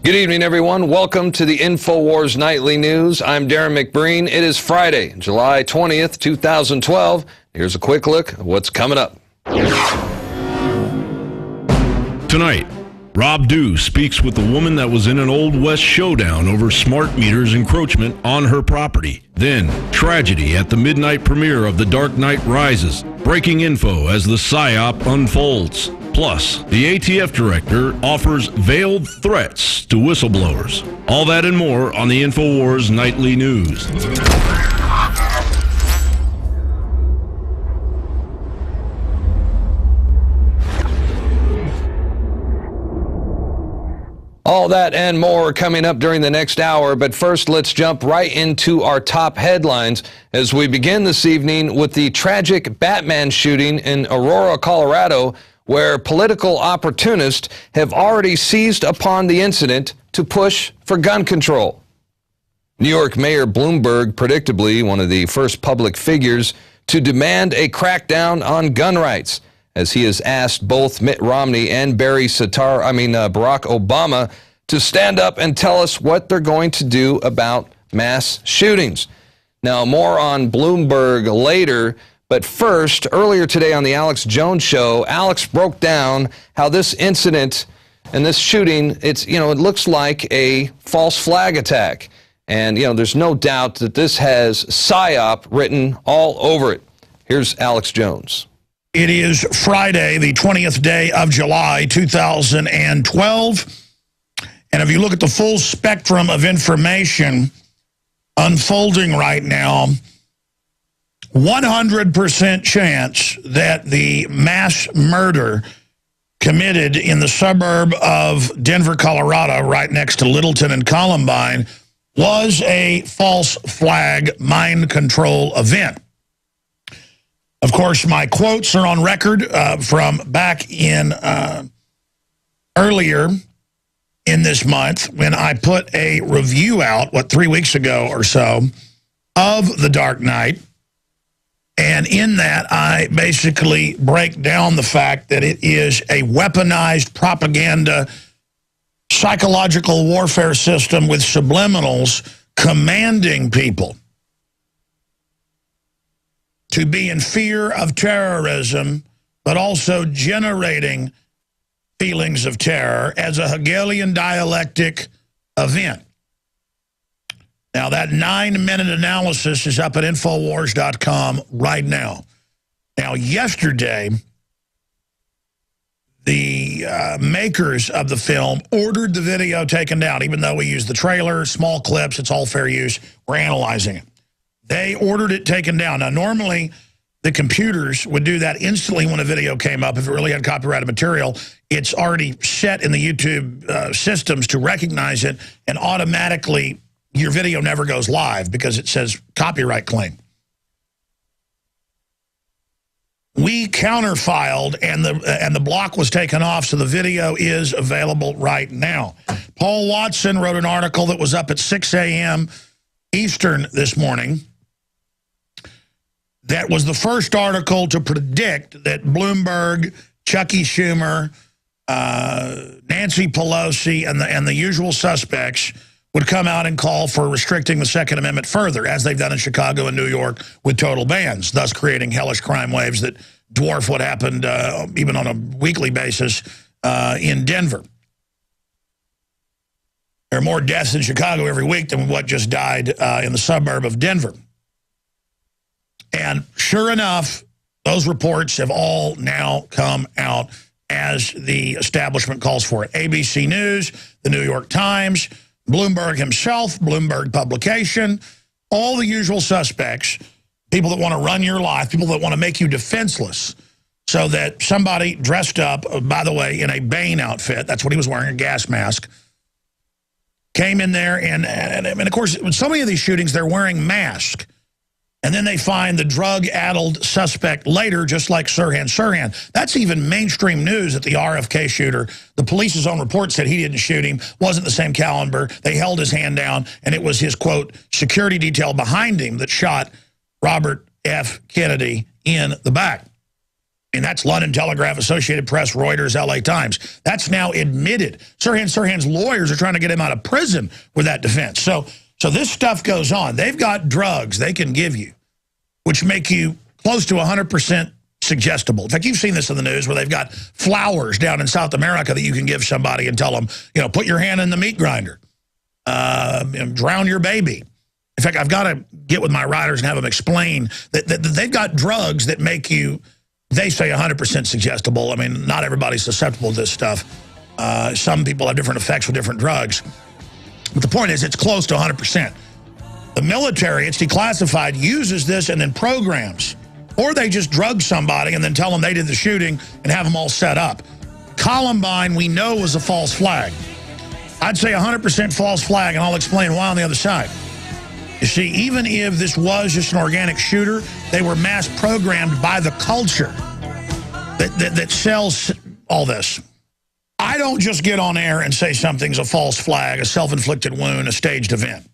Good evening, everyone. Welcome to the INFOWARS Nightly News. I'm Darren McBreen. It is Friday, July 20th, 2012. Here's a quick look at what's coming up. Tonight, Rob Dew speaks with the woman that was in an Old West showdown over smart meters encroachment on her property. Then, tragedy at the midnight premiere of The Dark Knight Rises. Breaking info as the PSYOP unfolds. Plus, the ATF director offers veiled threats to whistleblowers. All that and more on the INFOWARS Nightly News. All that and more coming up during the next hour, but first let's jump right into our top headlines as we begin this evening with the tragic Batman shooting in Aurora, Colorado, where political opportunists have already seized upon the incident to push for gun control. New York Mayor Bloomberg, predictably one of the first public figures to demand a crackdown on gun rights, as he has asked both Mitt Romney and Barack Obama to stand up and tell us what they're going to do about mass shootings. Now, more on Bloomberg later, but first, earlier today on the Alex Jones Show, Alex broke down how this incident and this shooting, it looks like a false flag attack. And, there's no doubt that this has PSYOP written all over it. Here's Alex Jones. It is Friday, the 20th day of July, 2012. And if you look at the full spectrum of information unfolding right now, 100% chance that the mass murder committed in the suburb of Denver, Colorado, right next to Littleton and Columbine, was a false flag mind control event. Of course, my quotes are on record from back in earlier in this month when I put a review out, 3 weeks ago or so, of The Dark Knight. And in that, I basically break down the fact that it is a weaponized propaganda, psychological warfare system with subliminals commanding people to be in fear of terrorism, but also generating feelings of terror as a Hegelian dialectic event. Now, that 9-minute analysis is up at Infowars.com right now. Now, yesterday, the makers of the film ordered the video taken down, even though we used the trailer, small clips, it's all fair use. We're analyzing it. They ordered it taken down. Now, normally, the computers would do that instantly when a video came up. If it really had copyrighted material, it's already set in the YouTube systems to recognize it, and automatically your video never goes live because it says copyright claim. We counterfiled, and the block was taken off, so the video is available right now. Paul Watson wrote an article that was up at 6 a.m. Eastern this morning. That was the first article to predict that Bloomberg, Chucky Schumer, Nancy Pelosi, and the usual suspects would come out and call for restricting the Second Amendment further, as they've done in Chicago and New York with total bans, thus creating hellish crime waves that dwarf what happened even on a weekly basis in Denver. There are more deaths in Chicago every week than what just died in the suburb of Denver. And sure enough, those reports have all now come out as the establishment calls for it. ABC News, the New York Times, Bloomberg himself, Bloomberg Publication, all the usual suspects, people that want to run your life, people that want to make you defenseless, so that somebody dressed up, by the way, in a Bane outfit, that's what he was wearing, a gas mask, came in there, and of course, with so many of these shootings, they're wearing masks. And then they find the drug-addled suspect later, just like Sirhan. That's even mainstream news that the RFK shooter, the police's own report said he didn't shoot him, wasn't the same caliber. They held his hand down, and it was his, quote, security detail behind him that shot Robert F. Kennedy in the back. I mean, that's London Telegraph, Associated Press, Reuters, LA Times. That's now admitted. Sirhan's lawyers are trying to get him out of prison with that defense. So this stuff goes on. They've got drugs they can give you, which make you close to 100% suggestible. In fact, you've seen this in the news where they've got flowers down in South America that you can give somebody and tell them, you know, put your hand in the meat grinder, drown your baby. In fact, I've got to get with my writers and have them explain that they've got drugs that make you, they say 100% suggestible. I mean, not everybody's susceptible to this stuff. Some people have different effects with different drugs. But the point is, it's close to 100%. The military, it's declassified, uses this and then programs. Or they just drug somebody and then tell them they did the shooting and have them all set up. Columbine, we know, was a false flag. I'd say 100% false flag, and I'll explain why on the other side. You see, even if this was just an organic shooter, they were mass programmed by the culture that sells all this. I don't just get on air and say something's a false flag, a self-inflicted wound, a staged event.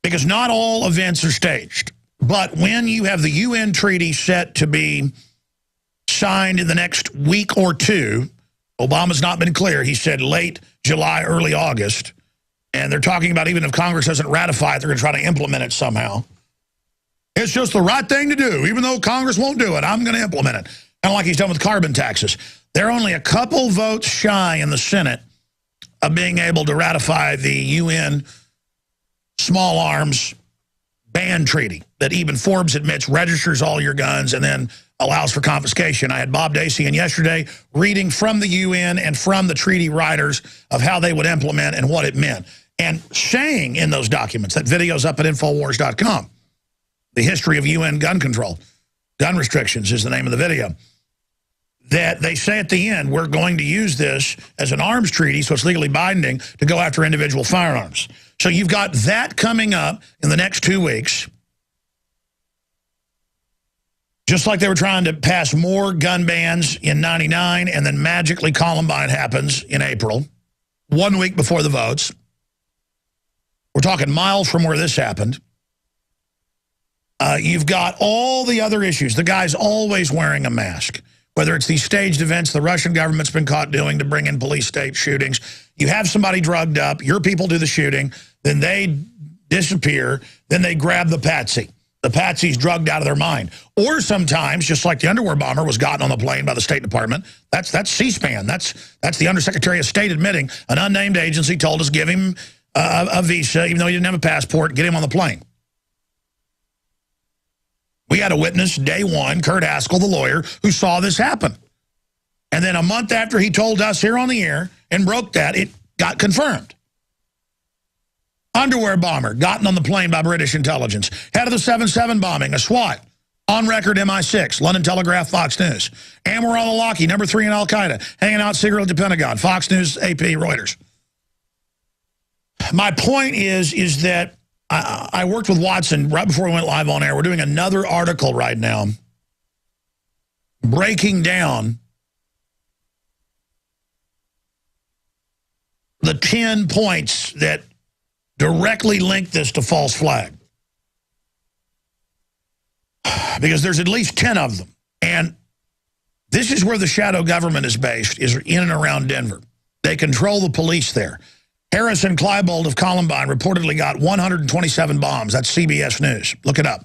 Because not all events are staged. But when you have the UN treaty set to be signed in the next week or two, Obama's not been clear. He said late July, early August. And they're talking about even if Congress doesn't ratify it, they're going to try to implement it somehow. It's just the right thing to do. Even though Congress won't do it, I'm going to implement it. Kind of like he's done with carbon taxes. They're only a couple votes shy in the Senate of being able to ratify the UN small arms ban treaty that even Forbes admits registers all your guns and then allows for confiscation. I had Bob Dacey in yesterday reading from the UN and from the treaty writers of how they would implement and what it meant. And saying in those documents, that video's up at INFOWARS.com, the history of UN gun control, gun restrictions is the name of the video, that they say at the end, we're going to use this as an arms treaty, so it's legally binding to go after individual firearms. So you've got that coming up in the next 2 weeks. Just like they were trying to pass more gun bans in '99, and then magically Columbine happens in April, 1 week before the votes. We're talking miles from where this happened. You've got all the other issues. The guy's always wearing a mask. Whether it's these staged events the Russian government's been caught doing to bring in police state shootings. You have somebody drugged up, your people do the shooting, then they disappear, then they grab the patsy. The patsy's drugged out of their mind. Or sometimes, just like the underwear bomber was gotten on the plane by the State Department, that's C-SPAN. That's the Undersecretary of State admitting an unnamed agency told us give him a visa, even though he didn't have a passport, get him on the plane. We had a witness, day one, Kurt Haskell, the lawyer, who saw this happen. And then a month after he told us here on the air and broke that, it got confirmed. Underwear bomber, gotten on the plane by British intelligence. Head of the 7/7 bombing, a SWAT. On record, MI6, London Telegraph, Fox News. Anwar al-Awlaki, number 3 in Al-Qaeda, hanging out secretly at the Pentagon, Fox News, AP, Reuters. My point is that I worked with Watson right before we went live on air. We're doing another article right now breaking down the 10 points that directly link this to false flag. Because there's at least 10 of them. And this is where the shadow government is based, is in and around Denver. They control the police there. Harrison Kleinbold of Columbine reportedly got 127 bombs. That's CBS News. Look it up.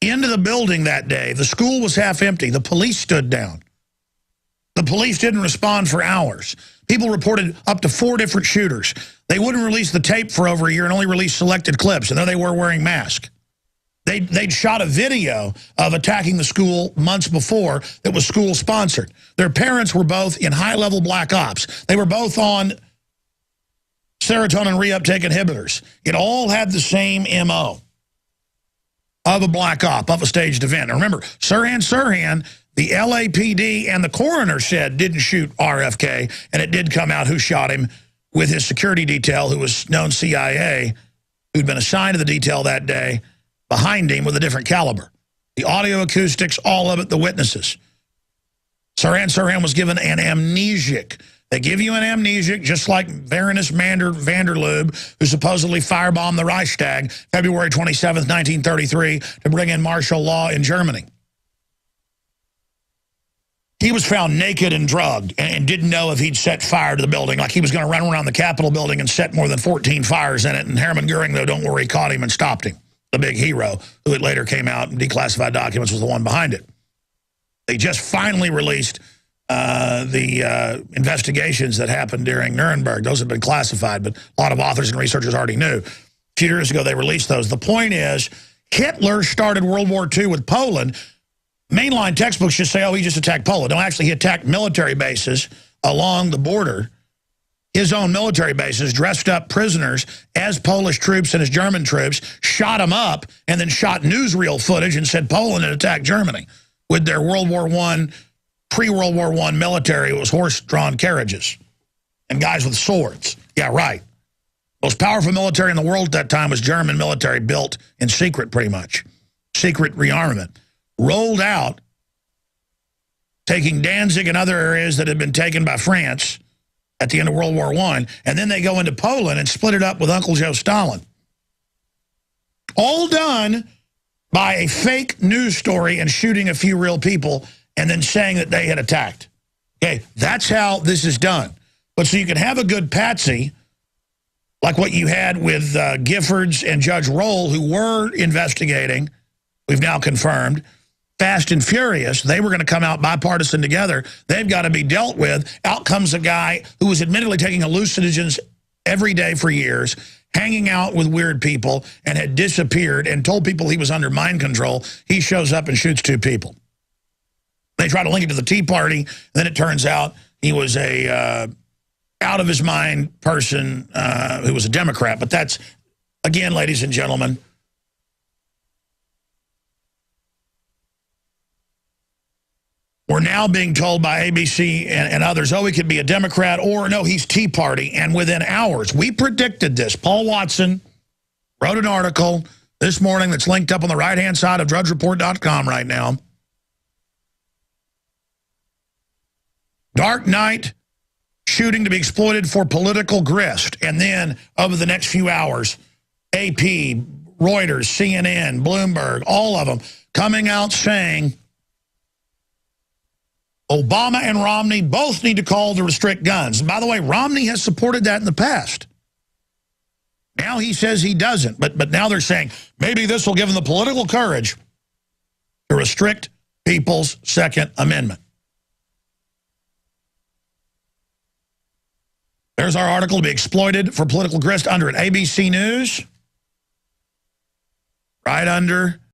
Into the building that day. The school was half empty. The police stood down. The police didn't respond for hours. People reported up to 4 different shooters. They wouldn't release the tape for over a year and only released selected clips, and there they were wearing masks. They'd shot a video of attacking the school months before that was school-sponsored. Their parents were both in high-level black ops. They were both on serotonin reuptake inhibitors. It all had the same MO of a black op, of a staged event. Now remember, Sirhan, the LAPD and the coroner said didn't shoot RFK, and it did come out who shot him with his security detail, who was known CIA, who'd been assigned to the detail that day, behind him with a different caliber. The audio acoustics, all of it, the witnesses. Sirhan was given an amnesic They give you an amnesic, just like Baroness Vanderloob, who supposedly firebombed the Reichstag February 27th, 1933, to bring in martial law in Germany. He was found naked and drugged and didn't know if he'd set fire to the building, like he was going to run around the Capitol building and set more than 14 fires in it. And Hermann Goering, though, don't worry, caught him and stopped him. The big hero, who it later came out and declassified documents, was the one behind it. They just finally released the investigations that happened during Nuremberg. Those have been classified, but a lot of authors and researchers already knew. A few years ago, they released those. The point is, Hitler started World War II with Poland. Mainline textbooks just say, oh, he just attacked Poland. No, actually, he attacked military bases along the border, his own military bases, dressed up prisoners as Polish troops and as German troops, shot them up, and then shot newsreel footage and said Poland had attacked Germany with their World War I, pre-World War I military. It was horse-drawn carriages and guys with swords. Yeah, right. Most powerful military in the world at that time was German military, built in secret pretty much. Secret rearmament. Rolled out, taking Danzig and other areas that had been taken by France at the end of World War I, and then they go into Poland and split it up with Uncle Joe Stalin. All done by a fake news story and shooting a few real people and then saying that they had attacked. Okay, that's how this is done. But so you can have a good patsy, like what you had with Giffords and Judge Roll, who were investigating, we've now confirmed, Fast and Furious. They were going to come out bipartisan together. They've got to be dealt with. Out comes a guy who was admittedly taking hallucinogens every day for years, hanging out with weird people, and had disappeared and told people he was under mind control. He shows up and shoots 2 people. They try to link it to the Tea Party. Then it turns out he was a out-of-his-mind person who was a Democrat. But that's, again, ladies and gentlemen, we're now being told by ABC and others, oh, he could be a Democrat, or no, he's Tea Party. And within hours, we predicted this. Paul Watson wrote an article this morning that's linked up on the right-hand side of drudgereport.com right now. Dark night shooting to be exploited for political grist. And then over the next few hours, AP, Reuters, CNN, Bloomberg, all of them coming out saying Obama and Romney both need to call to restrict guns. And by the way, Romney has supported that in the past. Now he says he doesn't. But now they're saying maybe this will give them the political courage to restrict people's Second Amendment. There's our article to be exploited for political grist under it. ABC News. Right under